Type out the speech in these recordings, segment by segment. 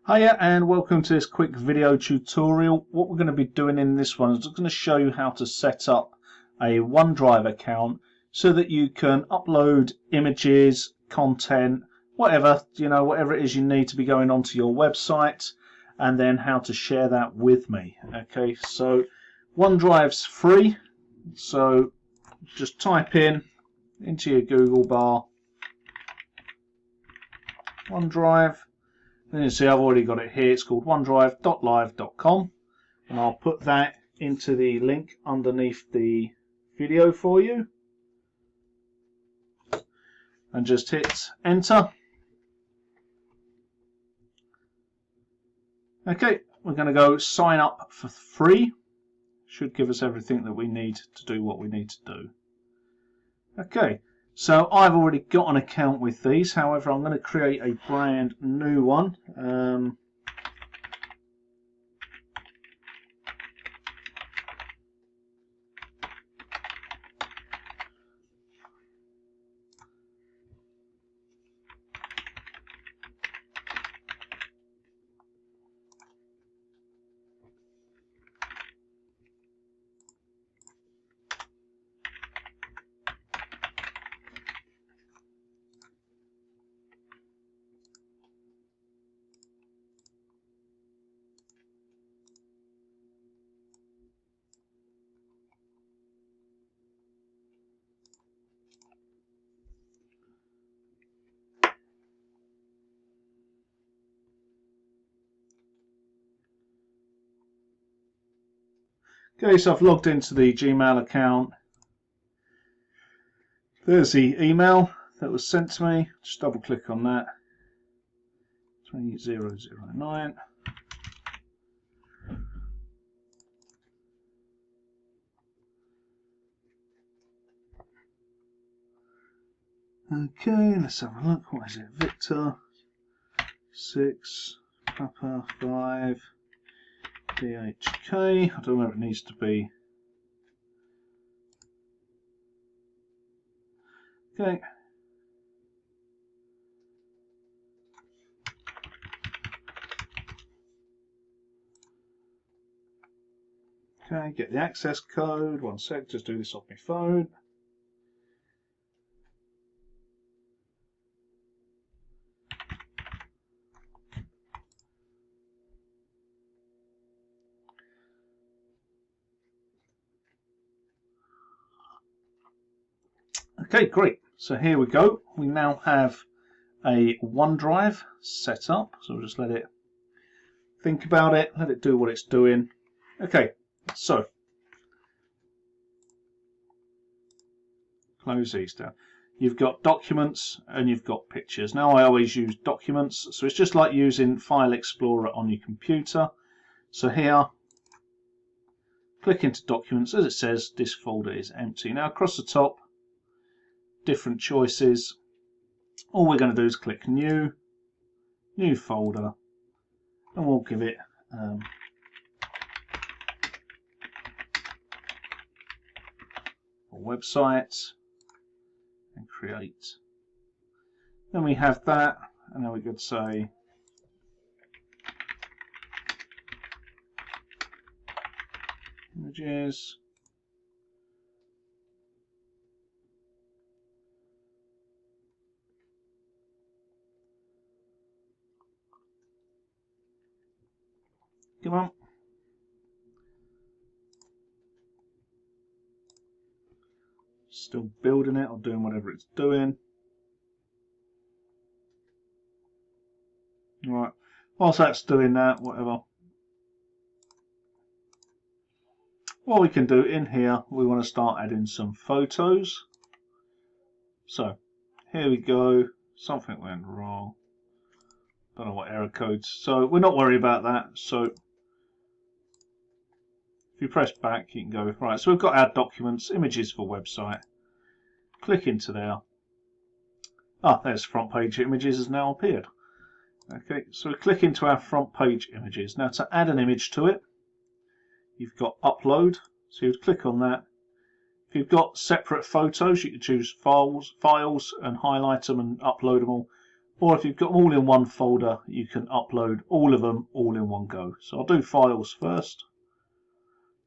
Hiya and welcome to this quick video tutorial. What we're going to be doing in this one is just going to show you how to set up a OneDrive account so that you can upload images, content, whatever it is you need to be going onto your website, and then how to share that with me. Okay, so OneDrive's free, so just type into your Google bar OneDrive. Then you see I've already got it here. It's called OneDrive.live.com, and I'll put that into the link underneath the video for you, and just hit enter. Okay, we're going to go sign up for free. Should give us everything that we need to do what we need to do. Okay, so I've already got an account with these. However, I'm going to create a brand new one. Okay, so I've logged into the Gmail account. There's the email that was sent to me. Just double click on that. 20009. Okay, let's have a look. What is it? Victor 6 Papa 5 DHK. I don't know if it needs to be. Okay. Okay, get the access code. One sec, just do this off my phone. Okay, great. So here we go. We now have a OneDrive set up. So we'll just let it think about it, let it do what it's doing. Okay, so close these down. You've got documents and you've got pictures. Now I always use documents, so it's just like using File Explorer on your computer. So here, click into documents. As it says, this folder is empty. Now across the top, different choices. All we're going to do is click new folder, and we'll give it a website and create. Then we have that, and then we could say images. Come on. Still building it or doing whatever it's doing. Right. Whilst that's doing that, whatever. What we can do in here, we want to start adding some photos. So here we go. Something went wrong. Don't know what error codes. So we're not worried about that. So if you press back, you can go right. So we've got our documents, images for website. Click into there. Ah, there's front page images has now appeared. Okay, so we click into our front page images. Now to add an image to it, you've got upload. So you'd click on that. If you've got separate photos, you can choose files and highlight them and upload them all. or if you've got them all in one folder, you can upload all of them all in one go. So I'll do files first.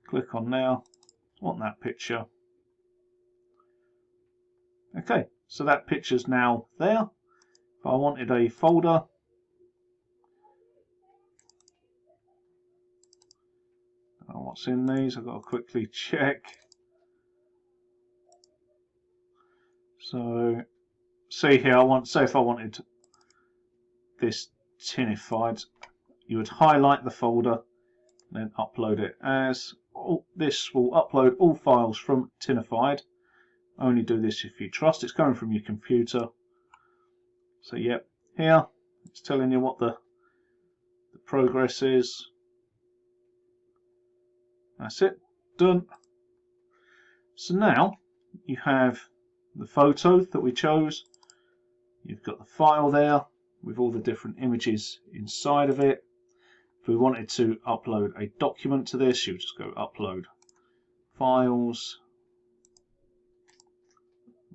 Click on now. I want that picture. Okay, so that picture's now there. If I wanted a folder, what's in these, I've got to quickly check. So see here, say if I wanted this tinified, you would highlight the folder, then upload it as. This will upload all files from tinified. Only do this if you trust. It's going from your computer. So yep, here it's telling you what the progress is. That's it, done. So now you have the photo that we chose. You've got the file there with all the different images inside of it. If we wanted to upload a document to this, you would just go upload files.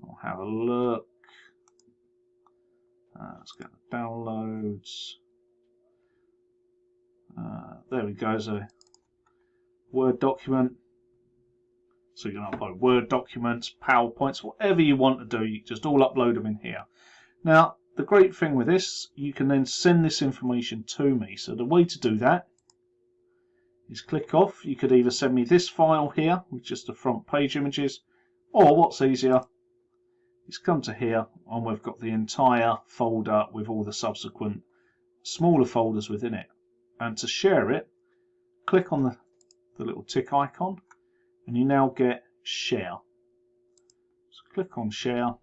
I'll have a look. Let's go to downloads. There we go, there's a Word document. So you can upload Word documents, PowerPoints, whatever you want to do, you just all upload them in here. Now, the great thing with this, you can then send this information to me. So the way to do that is click off. You could either send me this file here with just the front page images, or what's easier is come to here and we've got the entire folder with all the subsequent smaller folders within it. And to share it, click on the little tick icon and you now get share. So click on share,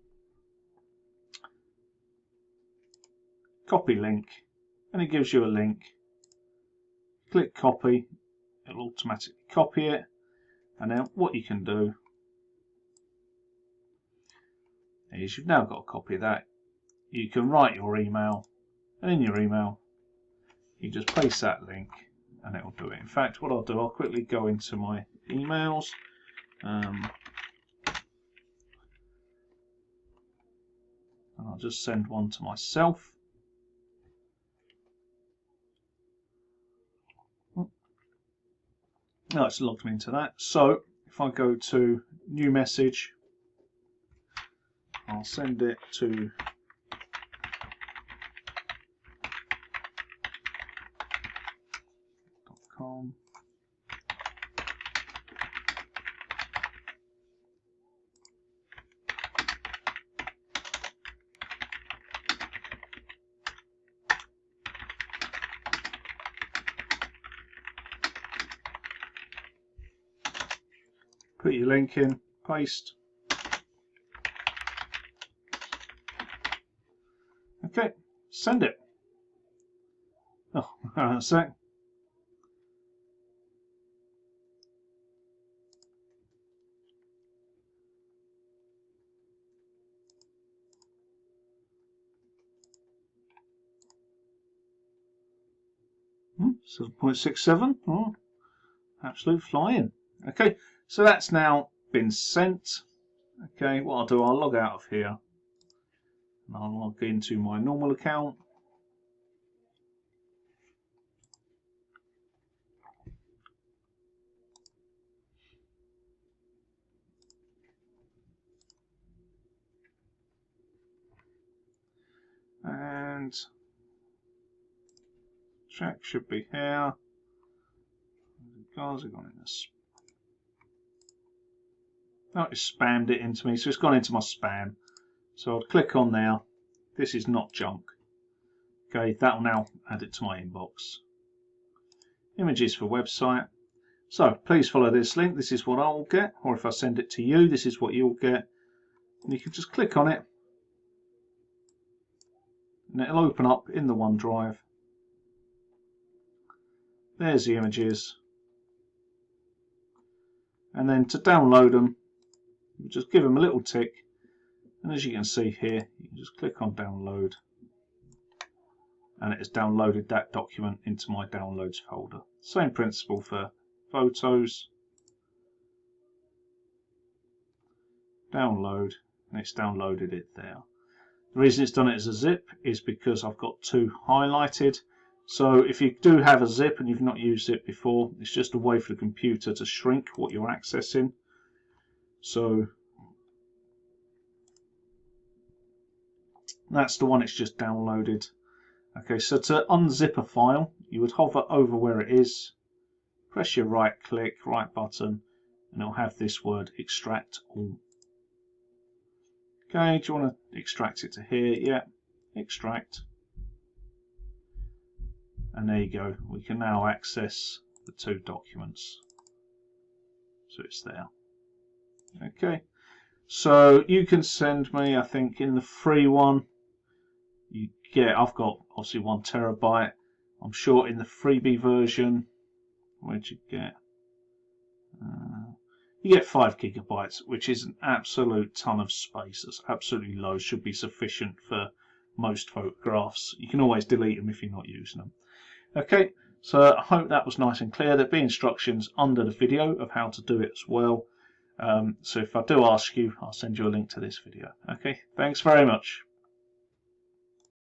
copy link, and it gives you a link. Click copy, it'll automatically copy it, and then what you can do is you've now got a copy of that. You can write your email, and in your email you just paste that link and it will do it. In fact, what I'll do, I'll quickly go into my emails. And I'll just send one to myself. Now it's logged me into that. So if I go to new message, I'll send it to .com. Put your link in, paste. Okay, send it. Oh, hang on a sec. Hmm, 7.67. Oh, absolute flying. Okay, so that's now been sent. Okay, what I'll do, I'll log out of here and I'll log into my normal account. And check should be here. Guys have gone in this. Oh, it spammed it into me, so it's gone into my spam. So I'll click on there. This is not junk. Okay, that will now add it to my inbox. Images for website. So please follow this link. This is what I will get, or if I send it to you, this is what you'll get. And you can just click on it, and it'll open up in the OneDrive. There's the images. And then to download them, you just give them a little tick, and as you can see here, you can just click on download, and it has downloaded that document into my downloads folder. Same principle for photos. Download, and it's downloaded it there. The reason it's done it as a zip is because I've got 2 highlighted. So if you do have a zip and you've not used zip before, it's just a way for the computer to shrink what you're accessing. So that's the one it's just downloaded. Okay, so to unzip a file, you would hover over where it is, press your right button, and it'll have this word extract all. Okay, do you want to extract it to here? Yeah, extract. And there you go, we can now access the 2 documents. So it's there. Okay, so you can send me, I think in the free one, you get, I've got obviously 1 terabyte. I'm sure in the freebie version, where'd you get? You get 5 gigabytes, which is an absolute ton of space. It's absolutely low, should be sufficient for most photographs. You can always delete them if you're not using them. Okay, so I hope that was nice and clear. There'll be instructions under the video of how to do it as well. So if I do ask you, I'll send you a link to this video. Okay, thanks very much.